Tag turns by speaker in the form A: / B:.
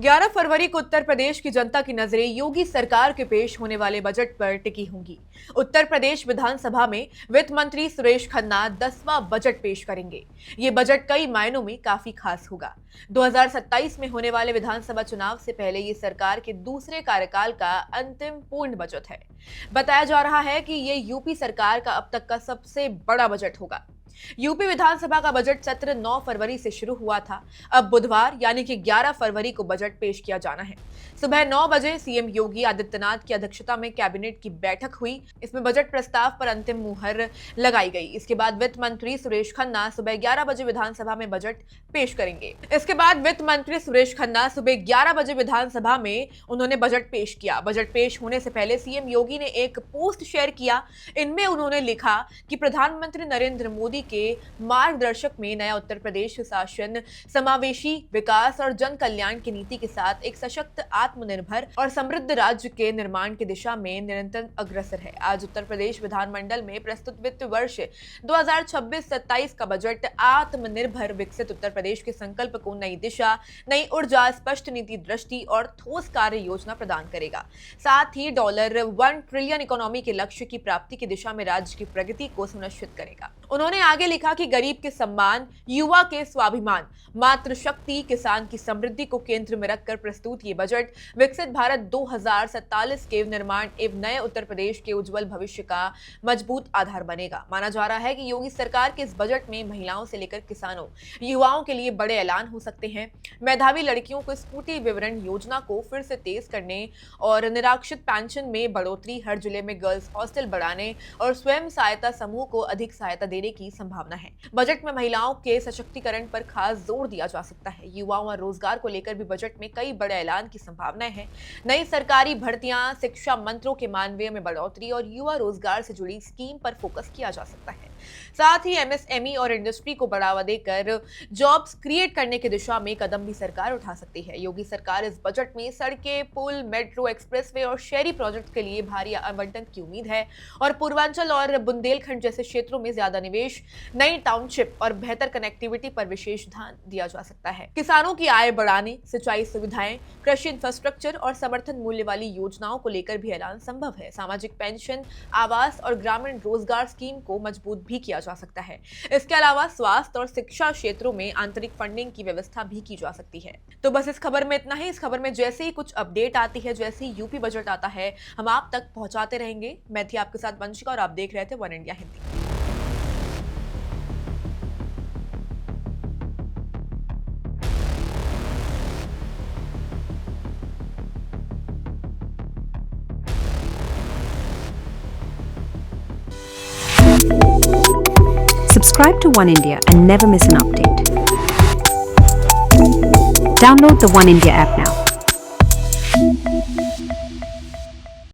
A: 11 फरवरी को उत्तर प्रदेश की जनता की नजरें योगी सरकार के पेश होने वाले बजट पर टिकी होंगी। उत्तर प्रदेश विधानसभा में वित्त मंत्री सुरेश खन्ना 10वां बजट पेश करेंगे। ये बजट कई मायनों में काफी खास होगा। 2027 में होने वाले विधानसभा चुनाव से पहले ये सरकार के दूसरे कार्यकाल का अंतिम पूर्ण बजट है। बताया जा रहा है कि ये यूपी सरकार का अब तक का सबसे बड़ा बजट होगा। यूपी विधानसभा का बजट सत्र 9 फरवरी से शुरू हुआ था। अब बुधवार यानी कि 11 फरवरी को बजट पेश किया जाना है। सुबह 9 बजे सीएम योगी आदित्यनाथ की अध्यक्षता में कैबिनेट की बैठक हुई। इसमें बजट प्रस्ताव पर अंतिम मुहर लगाई गई। इसके बाद वित्त मंत्री सुरेश खन्ना सुबह 11 बजे विधानसभा में बजट पेश करेंगे। इसके बाद वित्त मंत्री सुरेश खन्ना सुबह 11 बजे विधानसभा में उन्होंने बजट पेश किया। बजट पेश होने से पहले सीएम योगी ने एक पोस्ट शेयर किया। इनमें उन्होंने लिखा कि प्रधानमंत्री नरेंद्र मोदी के मार्गदर्शक में नया उत्तर प्रदेश शासन समावेशी विकास और जन कल्याण की नीति के साथ एक सशक्त, आत्मनिर्भर और समृद्ध राज्य के निर्माण की दिशा में निरंतर अग्रसर है। आज उत्तर प्रदेश विधानमंडल में प्रस्तुत वित्त वर्ष 2026-27 का बजट आत्मनिर्भर विकसित उत्तर प्रदेश के संकल्प को नई दिशा, नई ऊर्जा, स्पष्ट नीति दृष्टि और ठोस कार्य योजना प्रदान करेगा। साथ ही $1 ट्रिलियन इकोनॉमी के लक्ष्य की प्राप्ति की दिशा में राज्य की प्रगति को सुनिश्चित करेगा। उन्होंने आगे लिखा कि गरीब के सम्मान, युवा के स्वाभिमान, मातृशक्ति, किसान की समृद्धि को केंद्र में रखकर प्रस्तुत ये बजट विकसित भारत 2047 के निर्माण एवं नए उत्तर प्रदेश के उज्जवल भविष्य का मजबूत आधार बनेगा। माना जा रहा है कि योगी सरकार के इस बजट में महिलाओं से लेकर किसानों, युवाओं के लिए बड़े ऐलान हो सकते हैं। मेधावी लड़कियों को स्कूटी विवरण योजना को फिर से तेज करने और निराश्रित पेंशन में बढ़ोतरी, हर जिले में गर्ल्स हॉस्टल बढ़ाने और स्वयं सहायता समूह को अधिक सहायता देने की संभावना है। बजट में महिलाओं के सशक्तिकरण पर खास जोर दिया जा सकता है। युवाओं और रोजगार को लेकर भी बजट में कई बड़े ऐलान की संभावनाएं हैं। नई सरकारी भर्तियां, शिक्षा मंत्रों के मानदेय में बढ़ोतरी और युवा रोजगार से जुड़ी स्कीम पर फोकस किया जा सकता है। साथ ही एमएसएमई और इंडस्ट्री को बढ़ावा देकर जॉब्स क्रिएट करने की दिशा में कदम भी सरकार उठा सकती है। योगी सरकार इस बजट में सड़कें, पुल, मेट्रो, एक्सप्रेसवे और शहरी प्रोजेक्ट के लिए भारी आवंटन की उम्मीद है और पूर्वांचल और बुंदेलखंड जैसे क्षेत्रों में ज्यादा निवेश, नई टाउनशिप और बेहतर कनेक्टिविटी पर विशेष ध्यान दिया जा सकता है। किसानों की आय बढ़ाने, सिंचाई सुविधाएं, कृषि इंफ्रास्ट्रक्चर और समर्थन मूल्य वाली योजनाओं को लेकर भी ऐलान संभव है। सामाजिक पेंशन, आवास और ग्रामीण रोजगार स्कीम को मजबूत भी किया जा सकता है। इसके अलावा स्वास्थ्य और शिक्षा क्षेत्रों में आंतरिक फंडिंग की व्यवस्था भी की जा सकती है। तो बस इस खबर में इतना ही। इस खबर में जैसे ही कुछ अपडेट आती है, जैसे ही यूपी बजट आता है, हम आप तक पहुंचाते रहेंगे। मैं थी आपके साथ वंशिका और आप देख रहे थे one India Hindi.
B: Subscribe to One India and never miss an update. Download the One India app now.